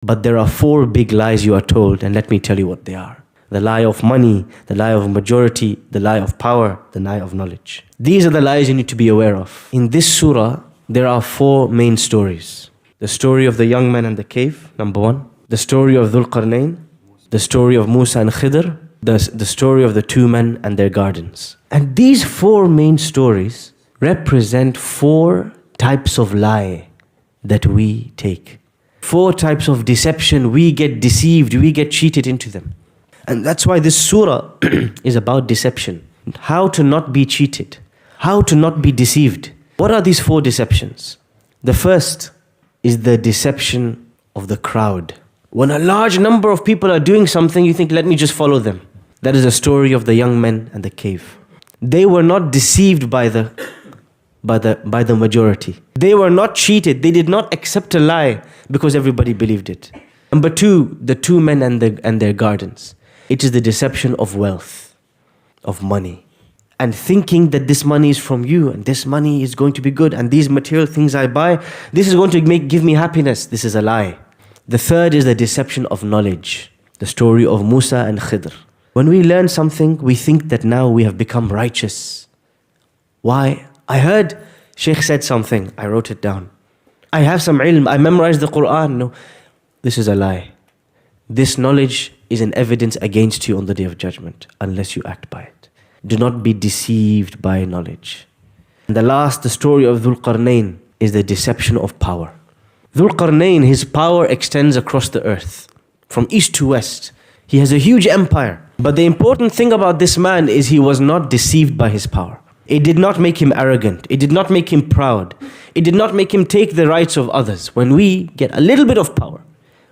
But there are 4 big lies you are told, and let me tell you what they are. The lie of money, the lie of majority, the lie of power, the lie of knowledge. These are the lies you need to be aware of. In this surah, there are 4 main stories. The story of the young man and the cave, number 1. The story of Dhul Qarnayn, the story of Musa and Khidr, the story of the 2 men and their gardens. And these 4 main stories represent 4 types of lie that we take. 4 types of deception. We get deceived, we get cheated into them. And that's why this surah is about deception. How to not be cheated. How to not be deceived. What are these 4 deceptions? The first is the deception of the crowd. When a large number of people are doing something, you think, let me just follow them. That is the story of the young men and the cave. They were not deceived by the majority. They were not cheated. They did not accept a lie because everybody believed it. Number 2, the 2 men and their gardens. It is the deception of wealth, of money. And thinking that this money is from you, and this money is going to be good, and these material things I buy, this is going to give me happiness. This is a lie. The third is the deception of knowledge. The story of Musa and Khidr. When we learn something, we think that now we have become righteous. Why? I heard Sheikh said something. I wrote it down. I have some ilm. I memorized the Quran. No, this is a lie. This knowledge is an evidence against you on the Day of Judgment unless you act by it. Do not be deceived by knowledge. And the last, the story of Dhul Qarnayn, is the deception of power. Dhul Qarnayn, his power extends across the earth, from east to west. He has a huge empire. But the important thing about this man is he was not deceived by his power. It did not make him arrogant. It did not make him proud. It did not make him take the rights of others. When we get a little bit of power,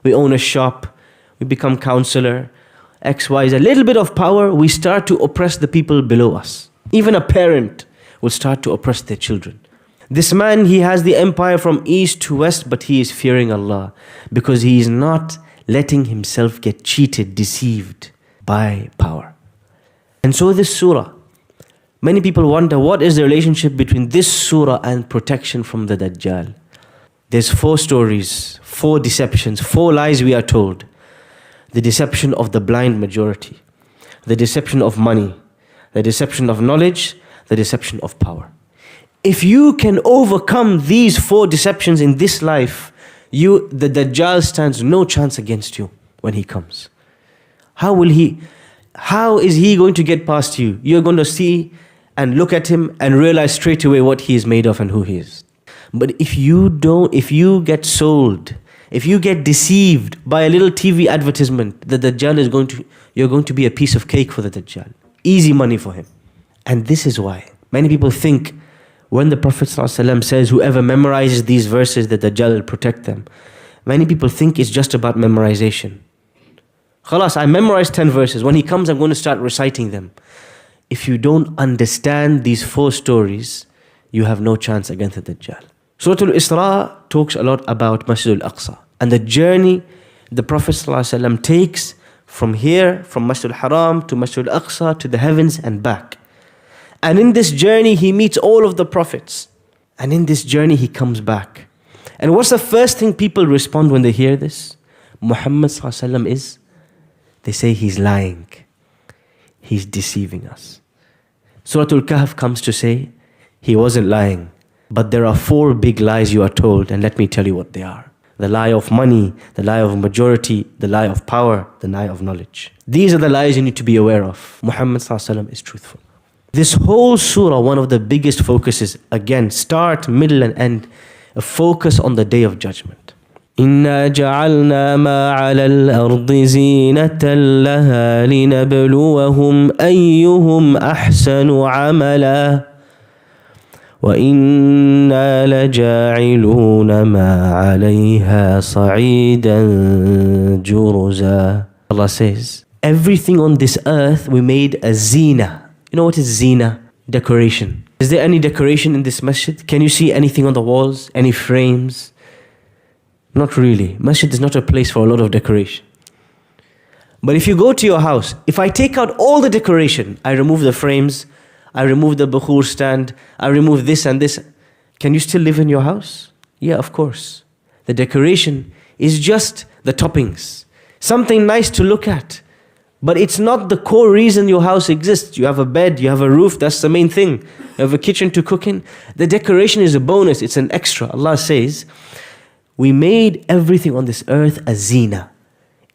we own a shop, we become counselor, X, Y, Z, a little bit of power, we start to oppress the people below us. Even a parent will start to oppress their children. This man, he has the empire from east to west, but he is fearing Allah because he is not letting himself get cheated, deceived by power. And so this surah, many people wonder, what is the relationship between this surah and protection from the Dajjal? There's 4 stories, 4 deceptions, 4 lies we are told. The deception of the blind majority, the deception of money, the deception of knowledge, the deception of power. If you can overcome these 4 deceptions in this life, the Dajjal stands no chance against you when he comes. How is he going to get past you? You're going to see and look at him and realize straight away what he is made of and who he is. But if you get sold, if you get deceived by a little TV advertisement, the Dajjal you're going to be a piece of cake for the Dajjal. Easy money for him. And this is why many people think when the Prophet ﷺ says, whoever memorizes these verses, the Dajjal will protect them. Many people think it's just about memorization. Khalas, I memorized 10 verses. When he comes, I'm going to start reciting them. If you don't understand these 4 stories, you have no chance against the Dajjal. Surah Al-Isra talks a lot about Masjid Al-Aqsa and the journey the Prophet ﷺ takes from here, from Masjid Al-Haram to Masjid Al-Aqsa to the heavens and back. And in this journey, he meets all of the prophets. And in this journey, he comes back. And what's the first thing people respond when they hear this? Muhammad ﷺ is, they say he's lying. He's deceiving us. Surah Al-Kahf comes to say, he wasn't lying. But there are 4 big lies you are told, and let me tell you what they are. The lie of money, the lie of majority, the lie of power, the lie of knowledge. These are the lies you need to be aware of. Muhammad ﷺ is truthful. This whole surah, one of the biggest focuses, again, start, middle and end, a focus on the Day of Judgment. إِنَّا جَعَلْنَا مَا عَلَى الْأَرْضِ زِينَةً لَهَا لِنَبْلُوَهُمْ أَيُّهُمْ أَحْسَنُ عَمَلًا وَإِنَّا لَجَاعِلُونَ مَا عَلَيْهَا صَعِيدًا جُرُزًا. Allah says, everything on this earth we made a zina. You know what is zina? Decoration. Is there any decoration in this masjid? Can you see anything on the walls? Any frames? Not really. Masjid is not a place for a lot of decoration. But if you go to your house, if I take out all the decoration, I remove the frames, I remove the bukhur stand, I remove this and this, can you still live in your house? Yeah, of course. The decoration is just the toppings, something nice to look at. But it's not the core reason your house exists. You have a bed, you have a roof, that's the main thing. You have a kitchen to cook in. The decoration is a bonus, it's an extra. Allah says, we made everything on this earth a zina.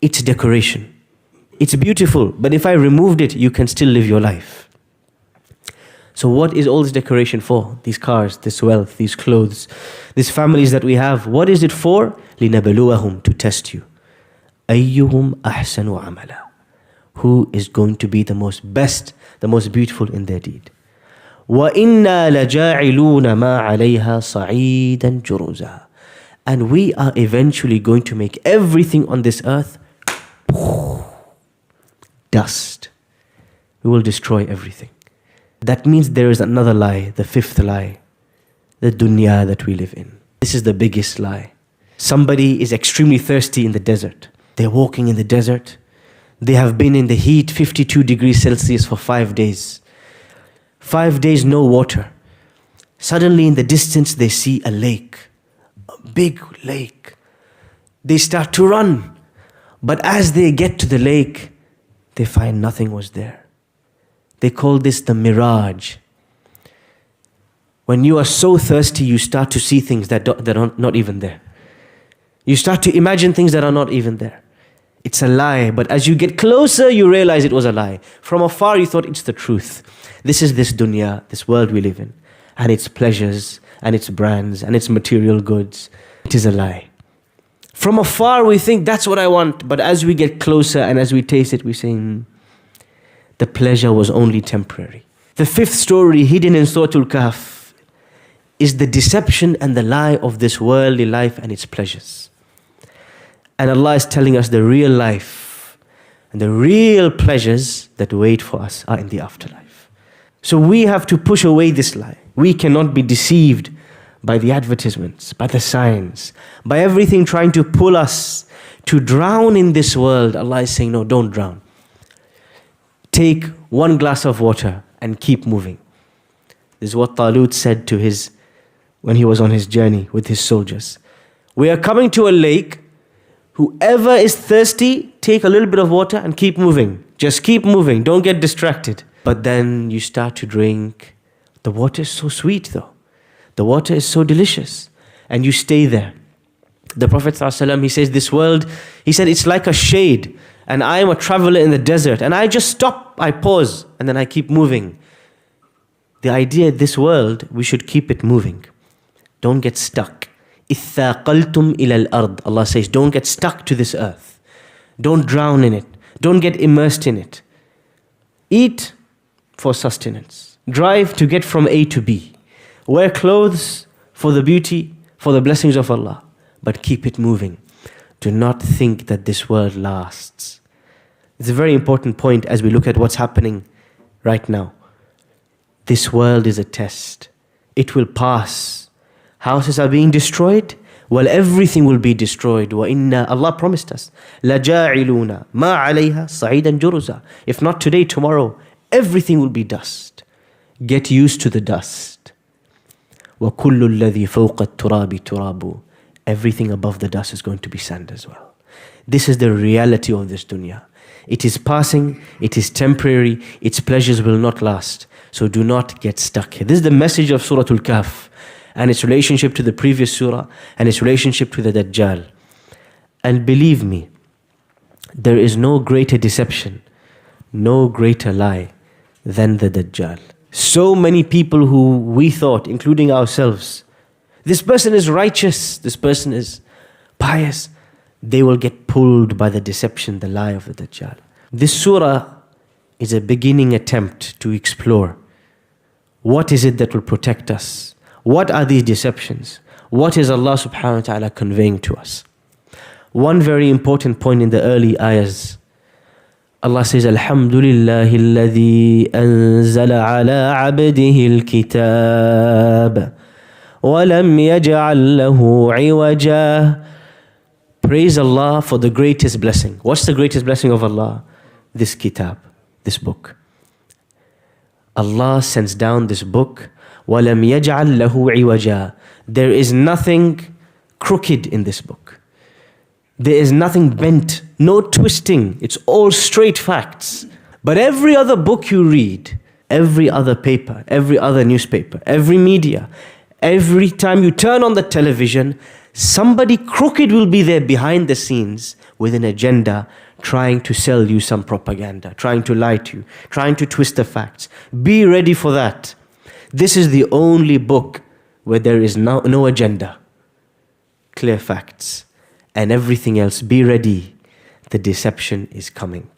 It's decoration. It's beautiful, but if I removed it, you can still live your life. So what is all this decoration for? These cars, this wealth, these clothes, these families that we have. What is it for? لِنَبْلُوَهُمْ, to test you. أَيُّهُمْ أَحْسَنُ عَمَلًا, who is going to be the most best, the most beautiful in their deed. وَإِنَّا لَجَاعِلُونَ مَا عَلَيْهَا صَعِيدًا جُرُزًا, and we are eventually going to make everything on this earth dust. We will destroy everything. That means there is another lie, the fifth lie, the dunya that we live in. This is the biggest lie. Somebody is extremely thirsty in the desert. They're walking in the desert. They have been in the heat, 52 degrees Celsius for 5 days. 5 days, no water. Suddenly in the distance, they see a lake, a big lake. They start to run. But as they get to the lake, they find nothing was there. They call this the mirage. When you are so thirsty, you start to see things that are not even there. You start to imagine things that are not even there. It's a lie, but as you get closer, you realize it was a lie. From afar, you thought it's the truth. This is this dunya, this world we live in, and its pleasures, and its brands, and its material goods. It is a lie. From afar, we think that's what I want, but as we get closer and as we taste it, we say, the pleasure was only temporary. The fifth story hidden in Surah Kahf is the deception and the lie of this worldly life and its pleasures. And Allah is telling us the real life and the real pleasures that wait for us are in the afterlife. So we have to push away this lie. We cannot be deceived by the advertisements, by the signs, by everything trying to pull us to drown in this world. Allah is saying, no, don't drown. Take one glass of water and keep moving. This is what Talut said to when he was on his journey with his soldiers. We are coming to a lake. Whoever is thirsty, take a little bit of water and keep moving. Just keep moving. Don't get distracted. But then you start to drink. The water is so sweet though. The water is so delicious. And you stay there. The Prophet ﷺ, he says, this world, he said, it's like a shade. And I am a traveler in the desert. And I just stop, I pause, and then I keep moving. The idea of this world, we should keep it moving. Don't get stuck. إِثَّاقَلْتُمْ إِلَى الْأَرْضِ, Allah says, don't get stuck to this earth. Don't drown in it. Don't get immersed in it. Eat for sustenance. Drive to get from A to B. Wear clothes for the beauty, for the blessings of Allah. But keep it moving. Do not think that this world lasts. It's a very important point as we look at what's happening right now. This world is a test. It will pass. Houses are being destroyed. Well, everything will be destroyed. وَإِنَّا, Allah promised us, لَجَاعِلُونَ مَا عَلَيْهَا صَعِيدًا جُرُزًا. If not today, tomorrow, everything will be dust. Get used to the dust. وَكُلُّ الَّذِي فَوْقَ التُّرَابِ تُرَابُ. Everything above the dust is going to be sand as well. This is the reality of this dunya. It is passing, it is temporary, its pleasures will not last. So do not get stuck here. This is the message of Surah Al-Kahf and its relationship to the previous surah and its relationship to the Dajjal. And believe me, there is no greater deception, no greater lie than the Dajjal. So many people who we thought, including ourselves, this person is righteous, this person is pious, they will get pulled by the deception, the lie of the Dajjal. This surah is a beginning attempt to explore what is it that will protect us. What are these deceptions? What is Allah subhanahu wa ta'ala conveying to us? One very important point in the early ayahs, Allah says, Alhamdulillahi alladhi anzala ala abdihi al-kitab walam yaj'al lahu iwaja. Praise Allah for the greatest blessing. What's the greatest blessing of Allah? This kitab, this book. Allah sends down this book. وَلَمْ يَجْعَلْ لَهُ عِوَجًا. There is nothing crooked in this book. There is nothing bent, no twisting. It's all straight facts. But every other book you read, every other paper, every other newspaper, every media, every time you turn on the television, somebody crooked will be there behind the scenes with an agenda, trying to sell you some propaganda, trying to lie to you, trying to twist the facts. Be ready for that. This is the only book where there is no agenda. Clear facts. And everything else, be ready. The deception is coming.